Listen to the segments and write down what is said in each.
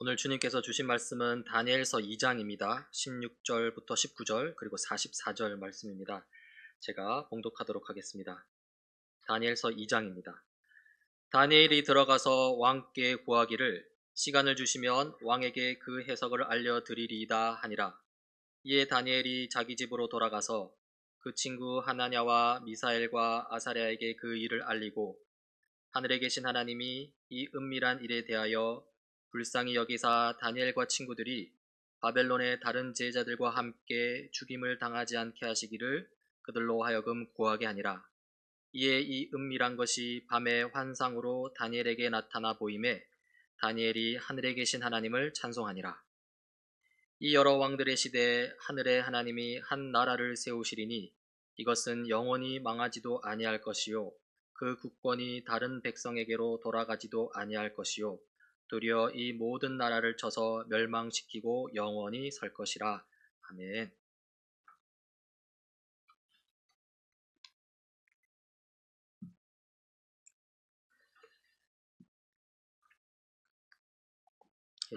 오늘 주님께서 주신 말씀은 다니엘서 2장입니다. 16절부터 19절 그리고 44절 말씀입니다. 제가 봉독하도록 하겠습니다. 다니엘서 2장입니다. 다니엘이 들어가서 왕께 구하기를 시간을 주시면 왕에게 그 해석을 알려드리리이다 하니라. 이에 다니엘이 자기 집으로 돌아가서 그 친구 하나냐와 미사엘과 아사랴에게 그 일을 알리고 하늘에 계신 하나님이 이 은밀한 일에 대하여 불쌍히 여기사 다니엘과 친구들이 바벨론의 다른 제자들과 함께 죽임을 당하지 않게 하시기를 그들로 하여금 구하게 하니라. 이에 이 은밀한 것이 밤의 환상으로 다니엘에게 나타나 보임에 다니엘이 하늘에 계신 하나님을 찬송하니라. 이 여러 왕들의 시대에 하늘의 하나님이 한 나라를 세우시리니 이것은 영원히 망하지도 아니할 것이요 그 국권이 다른 백성에게로 돌아가지도 아니할 것이요 도리어 이 모든 나라를 쳐서 멸망시키고 영원히 설 것이라. 아멘.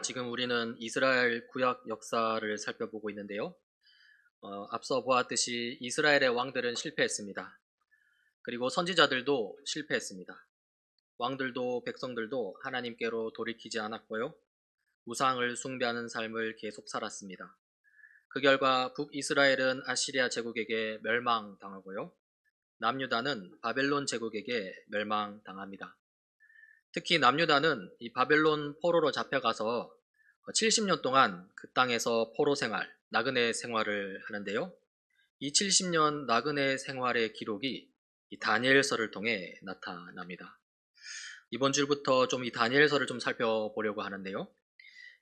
지금 우리는 이스라엘 구약 역사를 살펴보고 있는데요. 앞서 보았듯이 이스라엘의 왕들은 실패했습니다. 그리고 선지자들도 실패했습니다. 왕들도 백성들도 하나님께로 돌이키지 않았고요. 우상을 숭배하는 삶을 계속 살았습니다. 그 결과 북이스라엘은 아시리아 제국에게 멸망당하고요. 남유다는 바벨론 제국에게 멸망당합니다. 특히 남유다는 이 바벨론 포로로 잡혀가서 70년 동안 그 땅에서 포로 생활, 나그네 생활을 하는데요. 이 70년 나그네 생활의 기록이 이 다니엘서를 통해 나타납니다. 이번 주부터 좀 이 다니엘서를 좀 살펴보려고 하는데요.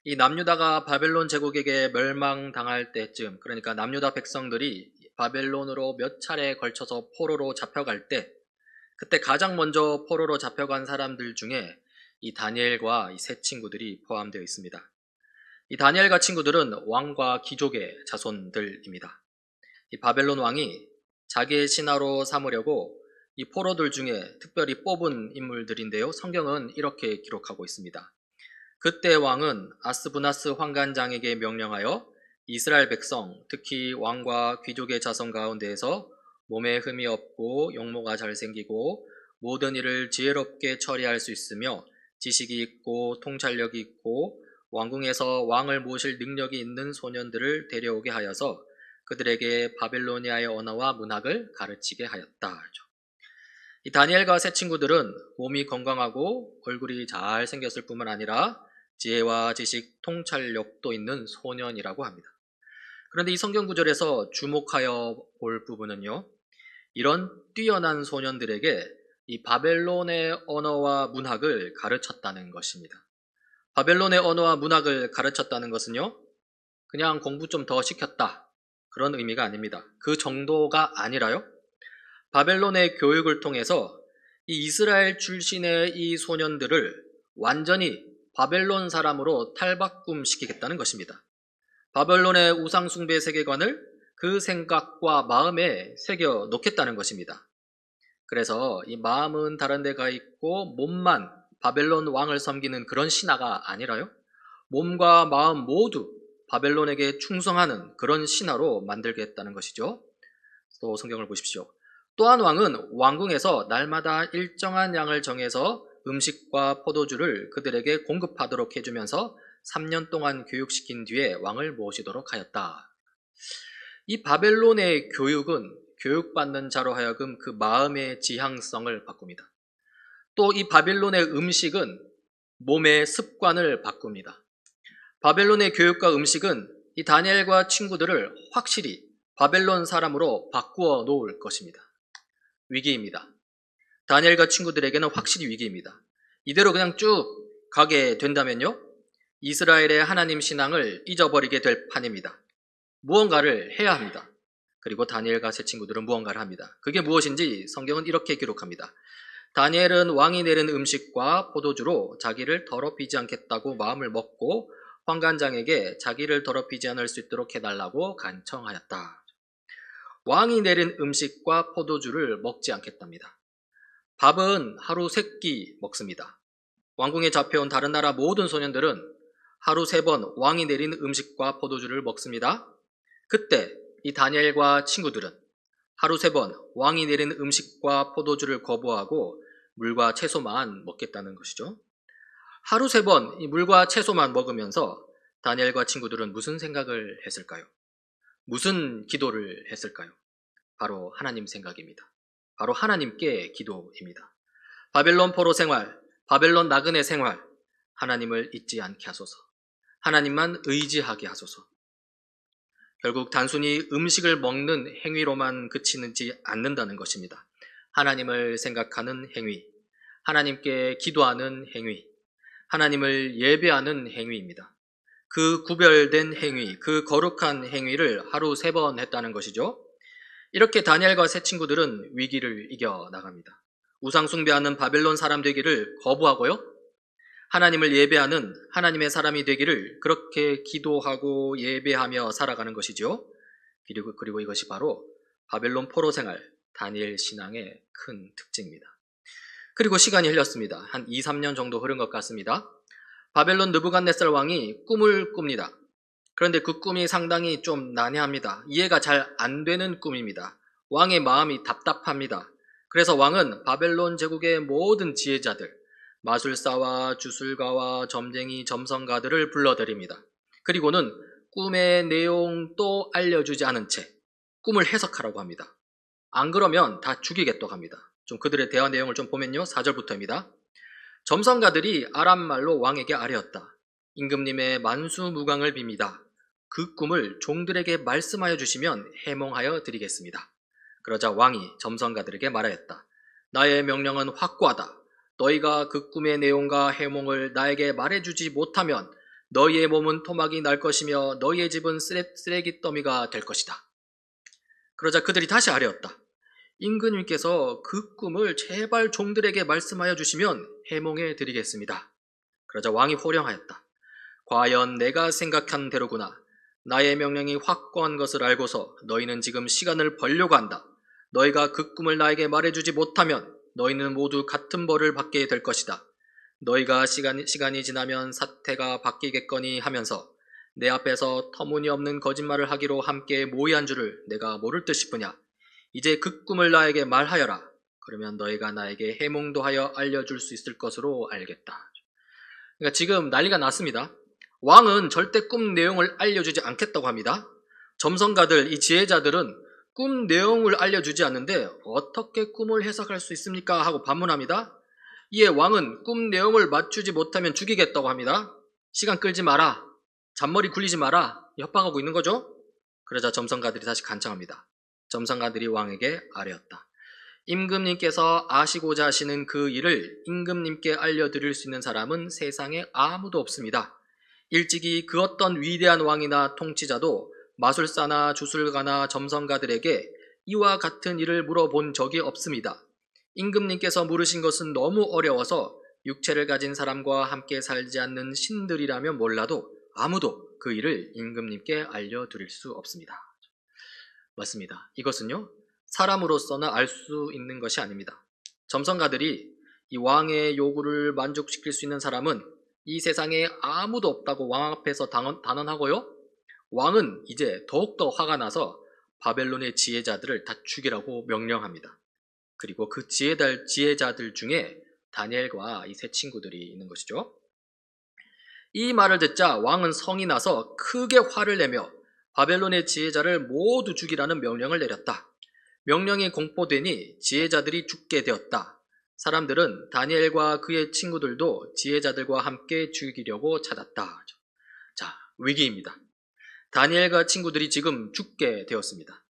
이 남유다가 바벨론 제국에게 멸망당할 때쯤, 그러니까 남유다 백성들이 바벨론으로 몇 차례에 걸쳐서 포로로 잡혀갈 때, 그때 가장 먼저 포로로 잡혀간 사람들 중에 이 다니엘과 이 세 친구들이 포함되어 있습니다. 이 다니엘과 친구들은 왕과 귀족의 자손들입니다. 이 바벨론 왕이 자기의 신하로 삼으려고 이 포로들 중에 특별히 뽑은 인물들인데요. 성경은 이렇게 기록하고 있습니다. 그때 왕은 아스부나스 환관장에게 명령하여 이스라엘 백성, 특히 왕과 귀족의 자손 가운데에서 몸에 흠이 없고 용모가 잘생기고 모든 일을 지혜롭게 처리할 수 있으며 지식이 있고 통찰력이 있고 왕궁에서 왕을 모실 능력이 있는 소년들을 데려오게 하여서 그들에게 바벨로니아의 언어와 문학을 가르치게 하였다. 이 다니엘과 세 친구들은 몸이 건강하고 얼굴이 잘 생겼을 뿐만 아니라 지혜와 지식, 통찰력도 있는 소년이라고 합니다. 그런데 이 성경 구절에서 주목하여 볼 부분은요, 이런 뛰어난 소년들에게 이 바벨론의 언어와 문학을 가르쳤다는 것입니다. 바벨론의 언어와 문학을 가르쳤다는 것은요, 그냥 공부 좀 더 시켰다, 그런 의미가 아닙니다. 그 정도가 아니라요, 바벨론의 교육을 통해서 이 이스라엘 출신의 이 소년들을 완전히 바벨론 사람으로 탈바꿈시키겠다는 것입니다. 바벨론의 우상숭배 세계관을 그 생각과 마음에 새겨 놓겠다는 것입니다. 그래서 이 마음은 다른 데 가 있고 몸만 바벨론 왕을 섬기는 그런 신하가 아니라요, 몸과 마음 모두 바벨론에게 충성하는 그런 신하로 만들겠다는 것이죠. 또 성경을 보십시오. 또한 왕은 왕궁에서 날마다 일정한 양을 정해서 음식과 포도주를 그들에게 공급하도록 해주면서 3년 동안 교육시킨 뒤에 왕을 모시도록 하였다. 이 바벨론의 교육은 교육받는 자로 하여금 그 마음의 지향성을 바꿉니다. 또 이 바벨론의 음식은 몸의 습관을 바꿉니다. 바벨론의 교육과 음식은 이 다니엘과 친구들을 확실히 바벨론 사람으로 바꾸어 놓을 것입니다. 위기입니다. 다니엘과 친구들에게는 확실히 위기입니다. 이대로 그냥 쭉 가게 된다면요, 이스라엘의 하나님 신앙을 잊어버리게 될 판입니다. 무언가를 해야 합니다. 그리고 다니엘과 세 친구들은 무언가를 합니다. 그게 무엇인지 성경은 이렇게 기록합니다. 다니엘은 왕이 내린 음식과 포도주로 자기를 더럽히지 않겠다고 마음을 먹고 환관장에게 자기를 더럽히지 않을 수 있도록 해달라고 간청하였다. 왕이 내린 음식과 포도주를 먹지 않겠답니다. 밥은 하루 3끼 먹습니다. 왕궁에 잡혀온 다른 나라 모든 소년들은 하루 3번 왕이 내린 음식과 포도주를 먹습니다. 그때 이 다니엘과 친구들은 하루 3번 왕이 내린 음식과 포도주를 거부하고 물과 채소만 먹겠다는 것이죠. 하루 3번 이 물과 채소만 먹으면서 다니엘과 친구들은 무슨 생각을 했을까요? 무슨 기도를 했을까요? 바로 하나님 생각입니다. 바로 하나님께 기도입니다. 바벨론 포로 생활, 바벨론 나그네 생활, 하나님을 잊지 않게 하소서. 하나님만 의지하게 하소서. 결국 단순히 음식을 먹는 행위로만 그치지 않는다는 것입니다. 하나님을 생각하는 행위, 하나님께 기도하는 행위, 하나님을 예배하는 행위입니다. 그 구별된 행위, 그 거룩한 행위를 하루 3번 했다는 것이죠. 이렇게 다니엘과 세 친구들은 위기를 이겨나갑니다. 우상 숭배하는 바벨론 사람 되기를 거부하고요. 하나님을 예배하는 하나님의 사람이 되기를 그렇게 기도하고 예배하며 살아가는 것이죠. 그리고 이것이 바로 바벨론 포로 생활, 다니엘 신앙의 큰 특징입니다. 그리고 시간이 흘렀습니다. 한 2, 3년 정도 흐른 것 같습니다. 바벨론 느부갓네살 왕이 꿈을 꿉니다. 그런데 그 꿈이 상당히 좀 난해합니다. 이해가 잘 안 되는 꿈입니다. 왕의 마음이 답답합니다. 그래서 왕은 바벨론 제국의 모든 지혜자들, 마술사와 주술가와 점쟁이, 점성가들을 불러들입니다. 그리고는 꿈의 내용도 알려주지 않은 채 꿈을 해석하라고 합니다. 안 그러면 다 죽이겠다고 합니다. 좀 그들의 대화 내용을 좀 보면요. 4절부터입니다. 점성가들이 아람말로 왕에게 아뢰었다. 임금님의 만수무강을 빕니다. 그 꿈을 종들에게 말씀하여 주시면 해몽하여 드리겠습니다. 그러자 왕이 점성가들에게 말하였다. 나의 명령은 확고하다. 너희가 그 꿈의 내용과 해몽을 나에게 말해주지 못하면 너희의 몸은 토막이 날 것이며 너희의 집은 쓰레기 더미가 될 것이다. 그러자 그들이 다시 아뢰었다. 임금님께서 그 꿈을 제발 종들에게 말씀하여 주시면 해몽해 드리겠습니다. 그러자 왕이 호령하였다. 과연 내가 생각한 대로구나. 나의 명령이 확고한 것을 알고서 너희는 지금 시간을 벌려고 한다. 너희가 그 꿈을 나에게 말해주지 못하면 너희는 모두 같은 벌을 받게 될 것이다. 너희가 시간이 지나면 사태가 바뀌겠거니 하면서 내 앞에서 터무니없는 거짓말을 하기로 함께 모의한 줄을 내가 모를 듯 싶으냐. 이제 그 꿈을 나에게 말하여라. 그러면 너희가 나에게 해몽도 하여 알려줄 수 있을 것으로 알겠다. 그러니까 지금 난리가 났습니다. 왕은 절대 꿈 내용을 알려주지 않겠다고 합니다. 점성가들, 이 지혜자들은 꿈 내용을 알려주지 않는데 어떻게 꿈을 해석할 수 있습니까? 하고 반문합니다. 이에 왕은 꿈 내용을 맞추지 못하면 죽이겠다고 합니다. 시간 끌지 마라. 잔머리 굴리지 마라. 협박하고 있는 거죠. 그러자 점성가들이 다시 간청합니다. 점성가들이 왕에게 아뢰었다. 임금님께서 아시고자 하시는 그 일을 임금님께 알려드릴 수 있는 사람은 세상에 아무도 없습니다. 일찍이 그 어떤 위대한 왕이나 통치자도 마술사나 주술가나 점성가들에게 이와 같은 일을 물어본 적이 없습니다. 임금님께서 물으신 것은 너무 어려워서 육체를 가진 사람과 함께 살지 않는 신들이라면 몰라도 아무도 그 일을 임금님께 알려드릴 수 없습니다. 맞습니다. 이것은요, 사람으로서는 알 수 있는 것이 아닙니다. 점성가들이 이 왕의 요구를 만족시킬 수 있는 사람은 이 세상에 아무도 없다고 왕 앞에서 단언하고요. 왕은 이제 더욱더 화가 나서 바벨론의 지혜자들을 다 죽이라고 명령합니다. 그리고 그 지혜자들 중에 다니엘과 이 세 친구들이 있는 것이죠. 이 말을 듣자 왕은 성이 나서 크게 화를 내며 바벨론의 지혜자를 모두 죽이라는 명령을 내렸다. 명령이 공포되니 지혜자들이 죽게 되었다. 사람들은 다니엘과 그의 친구들도 지혜자들과 함께 죽이려고 찾았다. 자, 위기입니다. 다니엘과 친구들이 지금 죽게 되었습니다.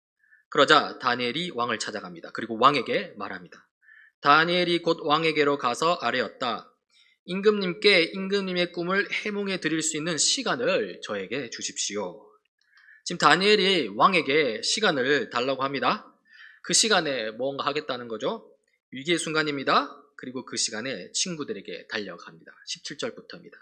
그러자 다니엘이 왕을 찾아갑니다. 그리고 왕에게 말합니다. 다니엘이 곧 왕에게로 가서 아뢰었다. 임금님께 임금님의 꿈을 해몽해 드릴 수 있는 시간을 저에게 주십시오. 지금 다니엘이 왕에게 시간을 달라고 합니다. 그 시간에 뭔가 하겠다는 거죠. 위기의 순간입니다. 그리고 그 시간에 친구들에게 달려갑니다. 17절부터입니다.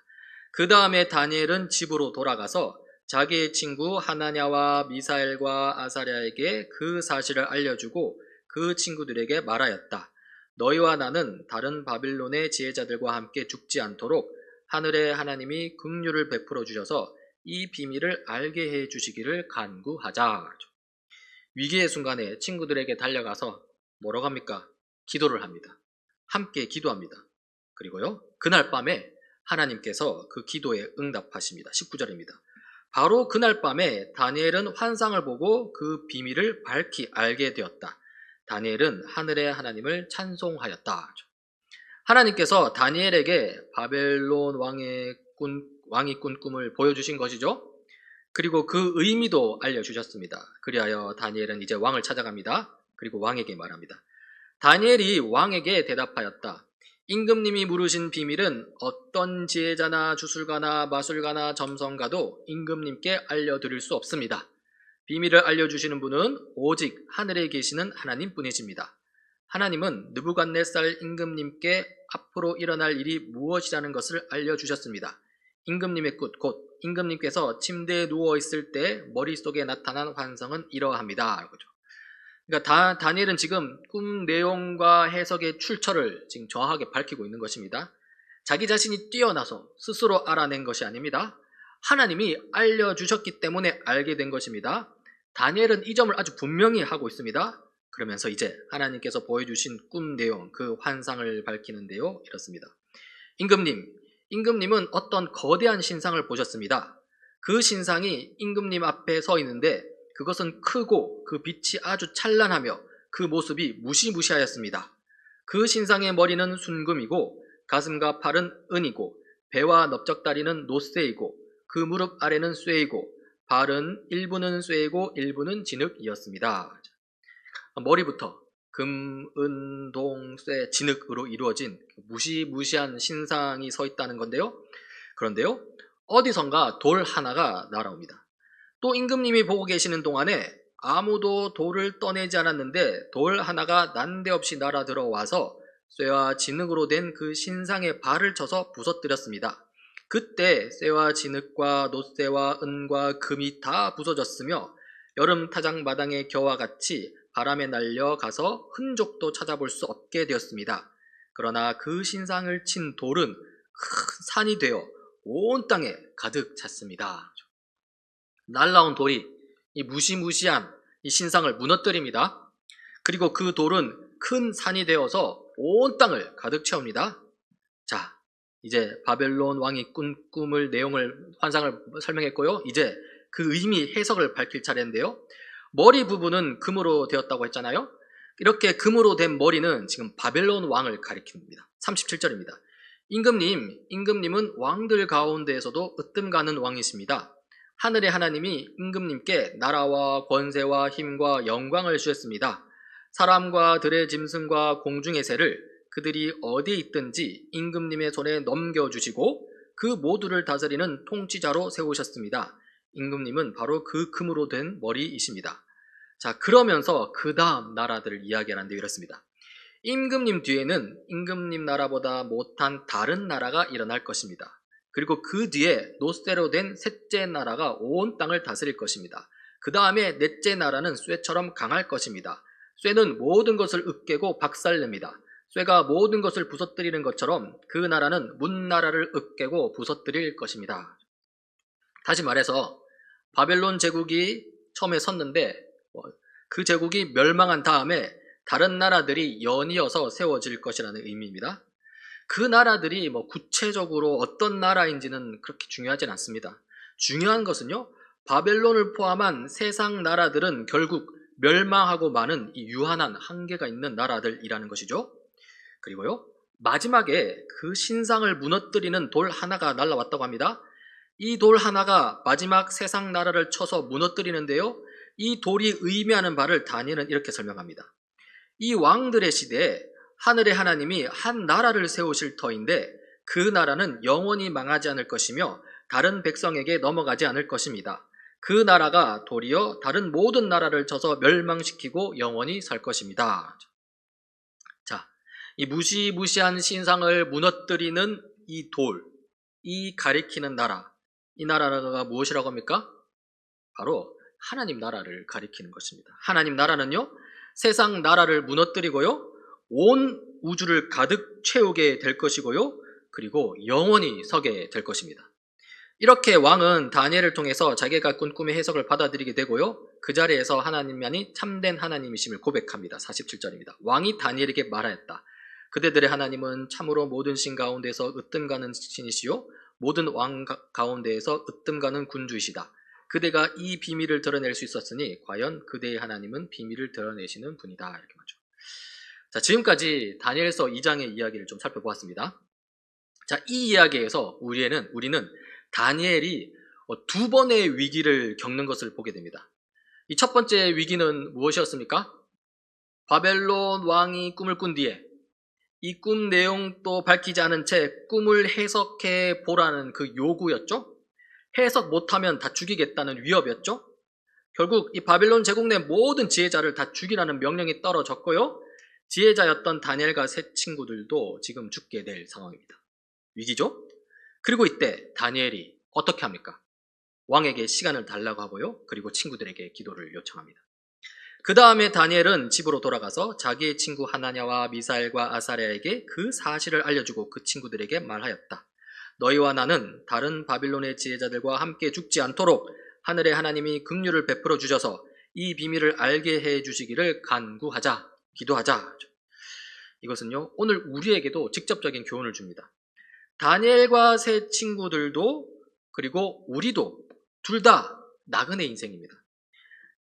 그 다음에 다니엘은 집으로 돌아가서 자기의 친구 하나냐와 미사엘과 아사랴에게 그 사실을 알려주고 그 친구들에게 말하였다. 너희와 나는 다른 바빌론의 지혜자들과 함께 죽지 않도록 하늘의 하나님이 긍휼을 베풀어 주셔서 이 비밀을 알게 해 주시기를 간구하자. 위기의 순간에 친구들에게 달려가서 뭐라고 합니까? 기도를 합니다. 함께 기도합니다. 그리고요, 그날 밤에 하나님께서 그 기도에 응답하십니다. 19절입니다. 바로 그날 밤에 다니엘은 환상을 보고 그 비밀을 밝히 알게 되었다. 다니엘은 하늘의 하나님을 찬송하였다. 하나님께서 다니엘에게 바벨론 왕이 꾼 꿈을 보여주신 것이죠. 그리고 그 의미도 알려주셨습니다. 그리하여 다니엘은 이제 왕을 찾아갑니다. 그리고 왕에게 말합니다. 다니엘이 왕에게 대답하였다. 임금님이 물으신 비밀은 어떤 지혜자나 주술가나 마술가나 점성가도 임금님께 알려드릴 수 없습니다. 비밀을 알려주시는 분은 오직 하늘에 계시는 하나님뿐이십니다. 하나님은 느부갓네살 임금님께 앞으로 일어날 일이 무엇이라는 것을 알려주셨습니다. 임금님의 끝, 곧 임금님께서 침대에 누워있을 때 머릿속에 나타난 환상은 이러합니다. 그러니까 다니엘은 지금 꿈 내용과 해석의 출처를 지금 정확하게 밝히고 있는 것입니다. 자기 자신이 뛰어나서 스스로 알아낸 것이 아닙니다. 하나님이 알려주셨기 때문에 알게 된 것입니다. 다니엘은 이 점을 아주 분명히 하고 있습니다. 그러면서 이제 하나님께서 보여주신 꿈 내용, 그 환상을 밝히는데요. 이렇습니다. 임금님은 어떤 거대한 신상을 보셨습니다. 그 신상이 임금님 앞에 서 있는데 그것은 크고 그 빛이 아주 찬란하며 그 모습이 무시무시하였습니다. 그 신상의 머리는 순금이고 가슴과 팔은 은이고 배와 넓적다리는 노쇠이고 그 무릎 아래는 쇠이고 발은 일부는 쇠이고 일부는 진흙이었습니다. 머리부터 금, 은, 동, 쇠, 진흙으로 이루어진 무시무시한 신상이 서 있다는 건데요. 그런데요, 어디선가 돌 하나가 날아옵니다. 또 임금님이 보고 계시는 동안에 아무도 돌을 떠내지 않았는데 돌 하나가 난데없이 날아 들어와서 쇠와 진흙으로 된 그 신상의 발을 쳐서 부서뜨렸습니다. 그때 쇠와 진흙과 노쇠와 은과 금이 다 부서졌으며 여름 타작 마당의 겨와 같이 바람에 날려가서 흔적도 찾아볼 수 없게 되었습니다. 그러나 그 신상을 친 돌은 큰 산이 되어 온 땅에 가득 찼습니다. 날라온 돌이 이 무시무시한 이 신상을 무너뜨립니다. 그리고 그 돌은 큰 산이 되어서 온 땅을 가득 채웁니다. 자, 이제 바벨론 왕이 꾼 꿈을 환상을 설명했고요. 이제 그 의미 해석을 밝힐 차례인데요. 머리 부분은 금으로 되었다고 했잖아요. 이렇게 금으로 된 머리는 지금 바벨론 왕을 가리킵니다. 37절입니다. 임금님은 왕들 가운데에서도 으뜸가는 왕이십니다. 하늘의 하나님이 임금님께 나라와 권세와 힘과 영광을 주셨습니다. 사람과 들의 짐승과 공중의 새를 그들이 어디에 있든지 임금님의 손에 넘겨주시고 그 모두를 다스리는 통치자로 세우셨습니다. 임금님은 바로 그 금으로 된 머리이십니다. 자, 그러면서 그 다음 나라들을 이야기하는데 이렇습니다. 임금님 뒤에는 임금님 나라보다 못한 다른 나라가 일어날 것입니다. 그리고 그 뒤에 노쇠로 된 셋째 나라가 온 땅을 다스릴 것입니다. 그 다음에 넷째 나라는 쇠처럼 강할 것입니다. 쇠는 모든 것을 으깨고 박살냅니다. 쇠가 모든 것을 부서뜨리는 것처럼 그 나라는 문나라를 으깨고 부서뜨릴 것입니다. 다시 말해서 바벨론 제국이 처음에 섰는데 그 제국이 멸망한 다음에 다른 나라들이 연이어서 세워질 것이라는 의미입니다. 그 나라들이 구체적으로 어떤 나라인지는 그렇게 중요하진 않습니다. 중요한 것은요, 바벨론을 포함한 세상 나라들은 결국 멸망하고 마는 이 유한한 한계가 있는 나라들이라는 것이죠. 그리고요, 마지막에 그 신상을 무너뜨리는 돌 하나가 날아왔다고 합니다. 이 돌 하나가 마지막 세상 나라를 쳐서 무너뜨리는데요, 이 돌이 의미하는 바를 다니엘은 이렇게 설명합니다. 이 왕들의 시대에 하늘의 하나님이 한 나라를 세우실 터인데 그 나라는 영원히 망하지 않을 것이며 다른 백성에게 넘어가지 않을 것입니다. 그 나라가 도리어 다른 모든 나라를 쳐서 멸망시키고 영원히 살 것입니다. 자, 이 무시무시한 신상을 무너뜨리는 이 돌, 이 가리키는 나라, 이 나라가 무엇이라고 합니까? 바로 하나님 나라를 가리키는 것입니다. 하나님 나라는요, 세상 나라를 무너뜨리고요, 온 우주를 가득 채우게 될 것이고요, 그리고 영원히 서게 될 것입니다. 이렇게 왕은 다니엘을 통해서 자기가 꾼 꿈의 해석을 받아들이게 되고요. 그 자리에서 하나님만이 참된 하나님이심을 고백합니다. 47절입니다. 왕이 다니엘에게 말하였다. 그대들의 하나님은 참으로 모든 신 가운데서 으뜸가는 신이시요 모든 왕 가운데에서 으뜸가는 군주이시다. 그대가 이 비밀을 드러낼 수 있었으니 과연 그대의 하나님은 비밀을 드러내시는 분이다. 이렇게 말죠. 자, 지금까지 다니엘서 2장의 이야기를 좀 살펴보았습니다. 자, 이 이야기에서 우리는 다니엘이 두 번의 위기를 겪는 것을 보게 됩니다. 이 첫 번째 위기는 무엇이었습니까? 바벨론 왕이 꿈을 꾼 뒤에 이 꿈 내용도 밝히지 않은 채 꿈을 해석해 보라는 그 요구였죠. 해석 못하면 다 죽이겠다는 위협이었죠. 결국 이 바벨론 제국 내 모든 지혜자를 다 죽이라는 명령이 떨어졌고요. 지혜자였던 다니엘과 세 친구들도 지금 죽게 될 상황입니다. 위기죠. 그리고 이때 다니엘이 어떻게 합니까? 왕에게 시간을 달라고 하고요. 그리고 친구들에게 기도를 요청합니다. 그 다음에 다니엘은 집으로 돌아가서 자기의 친구 하나냐와 미사엘과 아사랴에게 그 사실을 알려주고 그 친구들에게 말하였다. 너희와 나는 다른 바빌론의 지혜자들과 함께 죽지 않도록 하늘의 하나님이 긍휼을 베풀어 주셔서 이 비밀을 알게 해 주시기를 간구하자, 기도하자. 이것은요, 오늘 우리에게도 직접적인 교훈을 줍니다. 다니엘과 세 친구들도 그리고 우리도 둘 다 나그네 인생입니다.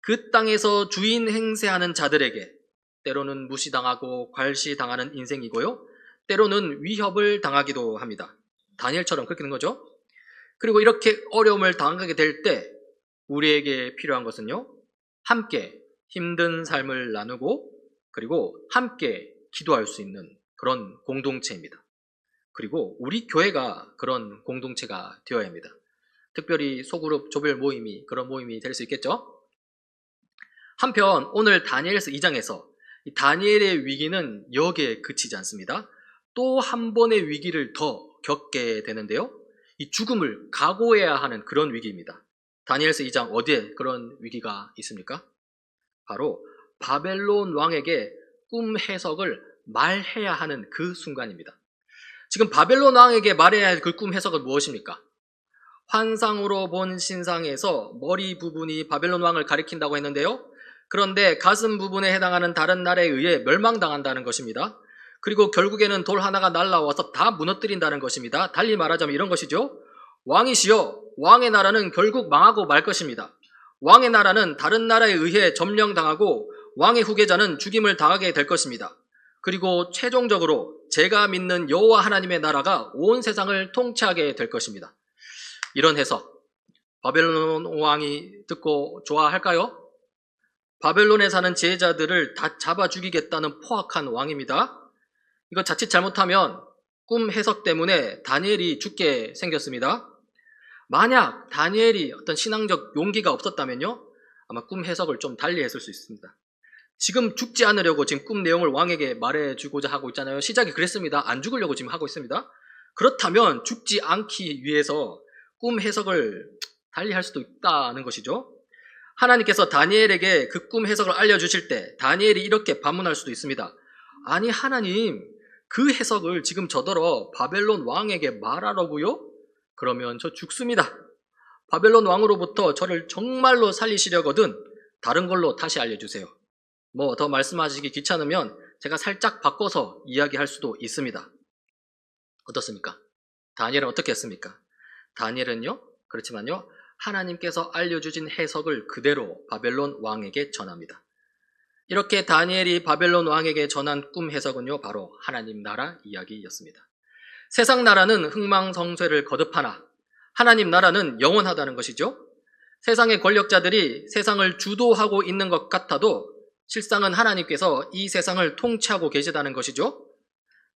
그 땅에서 주인 행세하는 자들에게 때로는 무시당하고 괄시당하는 인생이고요. 때로는 위협을 당하기도 합니다. 다니엘처럼 그렇게 된 거죠. 그리고 이렇게 어려움을 당하게 될 때 우리에게 필요한 것은요. 함께 힘든 삶을 나누고 그리고 함께 기도할 수 있는 그런 공동체입니다. 그리고 우리 교회가 그런 공동체가 되어야 합니다. 특별히 소그룹 조별 모임이 그런 모임이 될 수 있겠죠. 한편 오늘 다니엘서 2장에서 이 다니엘의 위기는 여기에 그치지 않습니다. 또 한 번의 위기를 더 겪게 되는데요. 이 죽음을 각오해야 하는 그런 위기입니다. 다니엘서 2장 어디에 그런 위기가 있습니까? 바로 바벨론 왕에게 꿈 해석을 말해야 하는 그 순간입니다. 지금 바벨론 왕에게 말해야 할 그 꿈 해석은 무엇입니까? 환상으로 본 신상에서 머리 부분이 바벨론 왕을 가리킨다고 했는데요. 그런데 가슴 부분에 해당하는 다른 나라에 의해 멸망당한다는 것입니다. 그리고 결국에는 돌 하나가 날라와서 다 무너뜨린다는 것입니다. 달리 말하자면 이런 것이죠. 왕이시여, 왕의 나라는 결국 망하고 말 것입니다. 왕의 나라는 다른 나라에 의해 점령당하고 왕의 후계자는 죽임을 당하게 될 것입니다. 그리고 최종적으로 제가 믿는 여호와 하나님의 나라가 온 세상을 통치하게 될 것입니다. 이런 해석, 바벨론 왕이 듣고 좋아할까요? 바벨론에 사는 지혜자들을 다 잡아 죽이겠다는 포악한 왕입니다. 이거 자칫 잘못하면 꿈 해석 때문에 다니엘이 죽게 생겼습니다. 만약 다니엘이 어떤 신앙적 용기가 없었다면요, 아마 꿈 해석을 좀 달리 했을 수 있습니다. 지금 죽지 않으려고 지금 꿈 내용을 왕에게 말해주고자 하고 있잖아요. 시작이 그랬습니다. 안 죽으려고 지금 하고 있습니다. 그렇다면 죽지 않기 위해서 꿈 해석을 달리 할 수도 있다는 것이죠. 하나님께서 다니엘에게 그 꿈 해석을 알려주실 때 다니엘이 이렇게 반문할 수도 있습니다. 아니 하나님, 그 해석을 지금 저더러 바벨론 왕에게 말하라고요? 그러면 저 죽습니다. 바벨론 왕으로부터 저를 정말로 살리시려거든 다른 걸로 다시 알려주세요. 뭐 더 말씀하시기 귀찮으면 제가 살짝 바꿔서 이야기할 수도 있습니다. 어떻습니까? 다니엘은 어떻게 했습니까? 다니엘은요, 그렇지만요, 하나님께서 알려주신 해석을 그대로 바벨론 왕에게 전합니다. 이렇게 다니엘이 바벨론 왕에게 전한 꿈 해석은요, 바로 하나님 나라 이야기였습니다. 세상 나라는 흥망성쇠를 거듭하나 하나님 나라는 영원하다는 것이죠. 세상의 권력자들이 세상을 주도하고 있는 것 같아도 실상은 하나님께서 이 세상을 통치하고 계시다는 것이죠.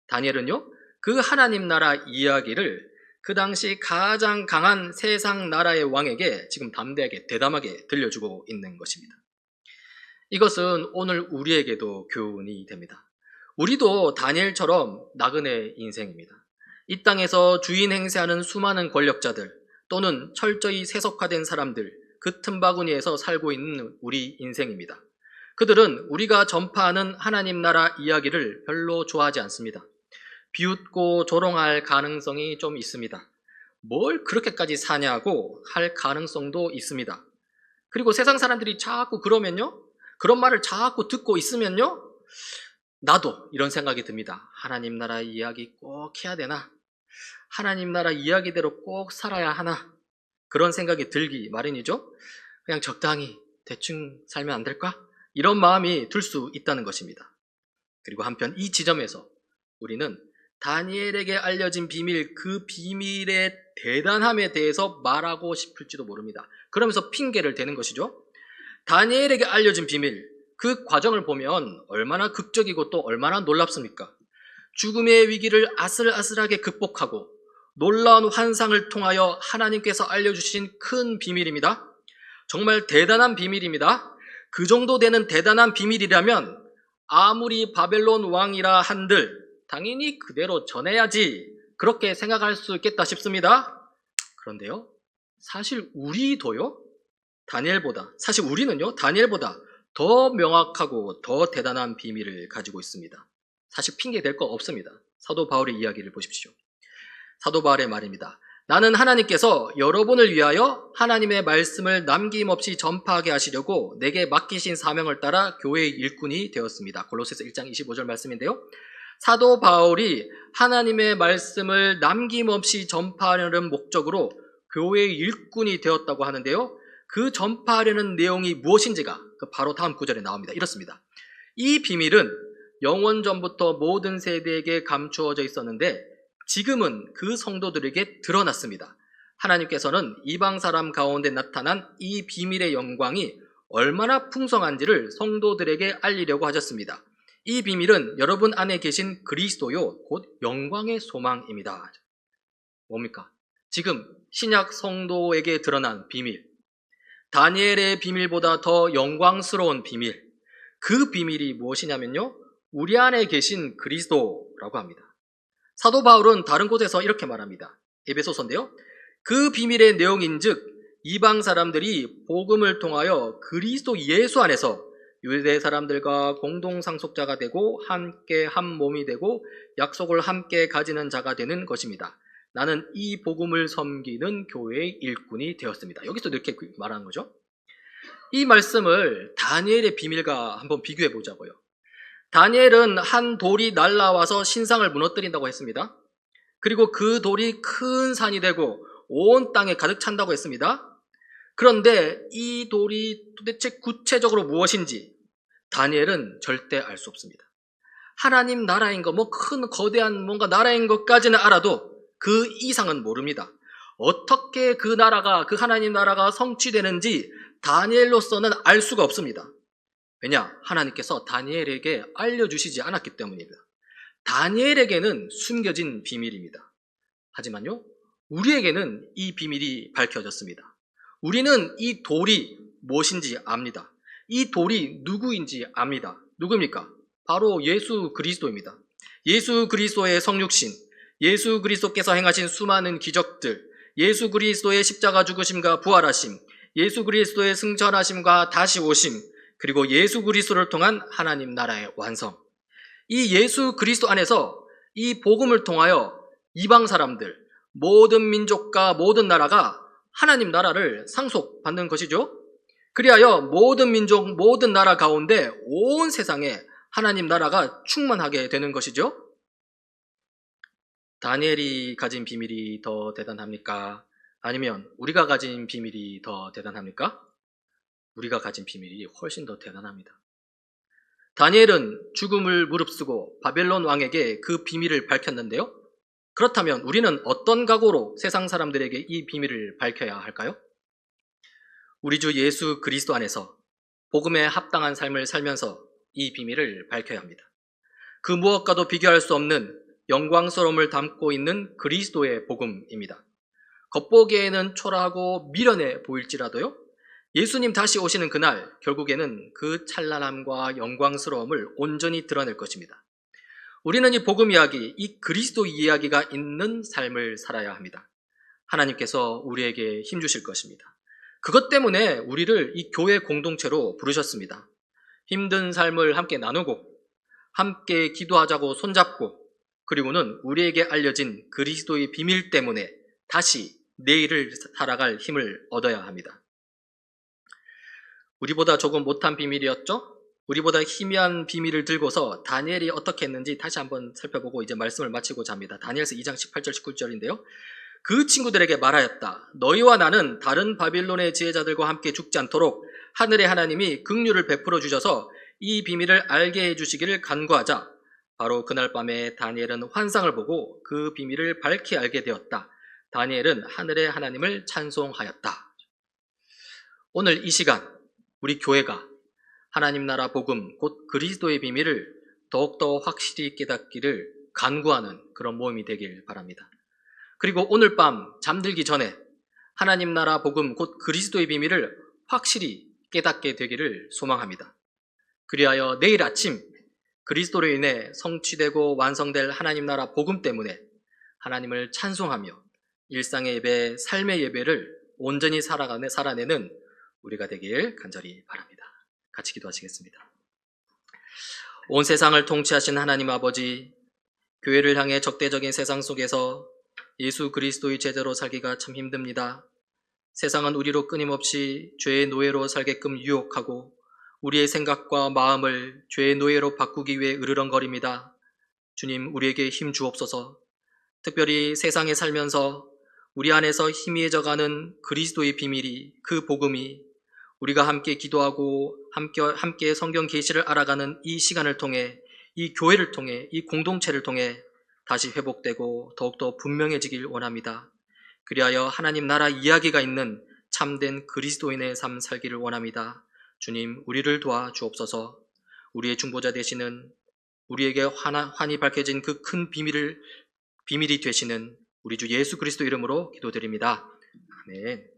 다니엘은요, 그 하나님 나라 이야기를 그 당시 가장 강한 세상 나라의 왕에게 지금 담대하게 대담하게 들려주고 있는 것입니다. 이것은 오늘 우리에게도 교훈이 됩니다. 우리도 다니엘처럼 나그네 인생입니다. 이 땅에서 주인 행세하는 수많은 권력자들 또는 철저히 세속화된 사람들, 그 틈바구니에서 살고 있는 우리 인생입니다. 그들은 우리가 전파하는 하나님 나라 이야기를 별로 좋아하지 않습니다. 비웃고 조롱할 가능성이 좀 있습니다. 뭘 그렇게까지 사냐고 할 가능성도 있습니다. 그리고 세상 사람들이 자꾸 그러면요, 그런 말을 자꾸 듣고 있으면요, 나도 이런 생각이 듭니다. 하나님 나라 이야기 꼭 해야 되나? 하나님 나라 이야기대로 꼭 살아야 하나? 그런 생각이 들기 마련이죠. 그냥 적당히 대충 살면 안 될까? 이런 마음이 들 수 있다는 것입니다. 그리고 한편 이 지점에서 우리는 다니엘에게 알려진 비밀, 그 비밀의 대단함에 대해서 말하고 싶을지도 모릅니다. 그러면서 핑계를 대는 것이죠. 다니엘에게 알려진 비밀, 그 과정을 보면 얼마나 극적이고 또 얼마나 놀랍습니까? 죽음의 위기를 아슬아슬하게 극복하고 놀라운 환상을 통하여 하나님께서 알려주신 큰 비밀입니다. 정말 대단한 비밀입니다. 그 정도 되는 대단한 비밀이라면 아무리 바벨론 왕이라 한들 당연히 그대로 전해야지, 그렇게 생각할 수 있겠다 싶습니다. 그런데요, 사실 우리는요, 다니엘보다 더 명확하고 더 대단한 비밀을 가지고 있습니다. 사실 핑계 댈 거 없습니다. 사도 바울의 이야기를 보십시오. 사도 바울의 말입니다. 나는 하나님께서 여러분을 위하여 하나님의 말씀을 남김없이 전파하게 하시려고 내게 맡기신 사명을 따라 교회의 일꾼이 되었습니다. 골로새서 1장 25절 말씀인데요. 사도 바울이 하나님의 말씀을 남김없이 전파하려는 목적으로 교회의 일꾼이 되었다고 하는데요. 그 전파하려는 내용이 무엇인지가 바로 다음 구절에 나옵니다. 이렇습니다. 이 비밀은 영원전부터 모든 세대에게 감추어져 있었는데 지금은 그 성도들에게 드러났습니다. 하나님께서는 이방 사람 가운데 나타난 이 비밀의 영광이 얼마나 풍성한지를 성도들에게 알리려고 하셨습니다. 이 비밀은 여러분 안에 계신 그리스도요, 곧 영광의 소망입니다. 뭡니까? 지금 신약 성도에게 드러난 비밀, 다니엘의 비밀보다 더 영광스러운 비밀, 그 비밀이 무엇이냐면요, 우리 안에 계신 그리스도라고 합니다. 사도 바울은 다른 곳에서 이렇게 말합니다. 에베소서인데요. 그 비밀의 내용인즉 이방 사람들이 복음을 통하여 그리스도 예수 안에서 유대 사람들과 공동 상속자가 되고 함께 한 몸이 되고 약속을 함께 가지는 자가 되는 것입니다. 나는 이 복음을 섬기는 교회의 일꾼이 되었습니다. 여기서 이렇게 말하는 거죠. 이 말씀을 다니엘의 비밀과 한번 비교해 보자고요. 다니엘은 한 돌이 날라와서 신상을 무너뜨린다고 했습니다. 그리고 그 돌이 큰 산이 되고 온 땅에 가득 찬다고 했습니다. 그런데 이 돌이 도대체 구체적으로 무엇인지 다니엘은 절대 알 수 없습니다. 하나님 나라인 거, 큰 거대한 뭔가 나라인 것까지는 알아도 그 이상은 모릅니다. 어떻게 그 하나님 나라가 성취되는지 다니엘로서는 알 수가 없습니다. 왜냐? 하나님께서 다니엘에게 알려주시지 않았기 때문입니다. 다니엘에게는 숨겨진 비밀입니다. 하지만요, 우리에게는 이 비밀이 밝혀졌습니다. 우리는 이 돌이 무엇인지 압니다. 이 돌이 누구인지 압니다. 누굽니까? 바로 예수 그리스도입니다. 예수 그리스도의 성육신, 예수 그리스도께서 행하신 수많은 기적들, 예수 그리스도의 십자가 죽으심과 부활하심, 예수 그리스도의 승천하심과 다시 오심, 그리고 예수 그리스도를 통한 하나님 나라의 완성. 이 예수 그리스도 안에서 이 복음을 통하여 이방 사람들, 모든 민족과 모든 나라가 하나님 나라를 상속받는 것이죠. 그리하여 모든 민족, 모든 나라 가운데 온 세상에 하나님 나라가 충만하게 되는 것이죠. 다니엘이 가진 비밀이 더 대단합니까? 아니면 우리가 가진 비밀이 더 대단합니까? 우리가 가진 비밀이 훨씬 더 대단합니다. 다니엘은 죽음을 무릅쓰고 바벨론 왕에게 그 비밀을 밝혔는데요. 그렇다면 우리는 어떤 각오로 세상 사람들에게 이 비밀을 밝혀야 할까요? 우리 주 예수 그리스도 안에서 복음에 합당한 삶을 살면서 이 비밀을 밝혀야 합니다. 그 무엇과도 비교할 수 없는 영광스러움을 담고 있는 그리스도의 복음입니다. 겉보기에는 초라하고 미련해 보일지라도요, 예수님 다시 오시는 그날 결국에는 그 찬란함과 영광스러움을 온전히 드러낼 것입니다. 우리는 이 복음 이야기, 이 그리스도 이야기가 있는 삶을 살아야 합니다. 하나님께서 우리에게 힘주실 것입니다. 그것 때문에 우리를 이 교회 공동체로 부르셨습니다. 힘든 삶을 함께 나누고 함께 기도하자고 손잡고 그리고는 우리에게 알려진 그리스도의 비밀 때문에 다시 내일을 살아갈 힘을 얻어야 합니다. 우리보다 조금 못한 비밀이었죠? 우리보다 희미한 비밀을 들고서 다니엘이 어떻게 했는지 다시 한번 살펴보고 이제 말씀을 마치고자 합니다. 다니엘서 2장 18절 19절인데요. 그 친구들에게 말하였다. 너희와 나는 다른 바빌론의 지혜자들과 함께 죽지 않도록 하늘의 하나님이 긍휼을 베풀어 주셔서 이 비밀을 알게 해주시기를 간구하자. 바로 그날 밤에 다니엘은 환상을 보고 그 비밀을 밝히 알게 되었다. 다니엘은 하늘의 하나님을 찬송하였다. 오늘 이 시간 우리 교회가 하나님 나라 복음 곧 그리스도의 비밀을 더욱더 확실히 깨닫기를 간구하는 그런 모임이 되길 바랍니다. 그리고 오늘 밤 잠들기 전에 하나님 나라 복음 곧 그리스도의 비밀을 확실히 깨닫게 되기를 소망합니다. 그리하여 내일 아침 그리스도로 인해 성취되고 완성될 하나님 나라 복음 때문에 하나님을 찬송하며 일상의 예배, 삶의 예배를 온전히 살아내는 우리가 되길 간절히 바랍니다. 같이 기도하시겠습니다. 온 세상을 통치하신 하나님 아버지, 교회를 향해 적대적인 세상 속에서 예수 그리스도의 제자로 살기가 참 힘듭니다. 세상은 우리로 끊임없이 죄의 노예로 살게끔 유혹하고 우리의 생각과 마음을 죄의 노예로 바꾸기 위해 으르렁거립니다. 주님, 우리에게 힘 주옵소서. 특별히 세상에 살면서 우리 안에서 희미해져가는 그리스도의 비밀이, 그 복음이 우리가 함께 기도하고 함께 성경 계시를 알아가는 이 시간을 통해, 이 교회를 통해, 이 공동체를 통해 다시 회복되고 더욱더 분명해지길 원합니다. 그리하여 하나님 나라 이야기가 있는 참된 그리스도인의 삶 살기를 원합니다. 주님, 우리를 도와 주옵소서. 우리의 중보자 되시는, 우리에게 환히 밝혀진 그 큰 비밀이 되시는 우리 주 예수 그리스도 이름으로 기도드립니다. 아멘.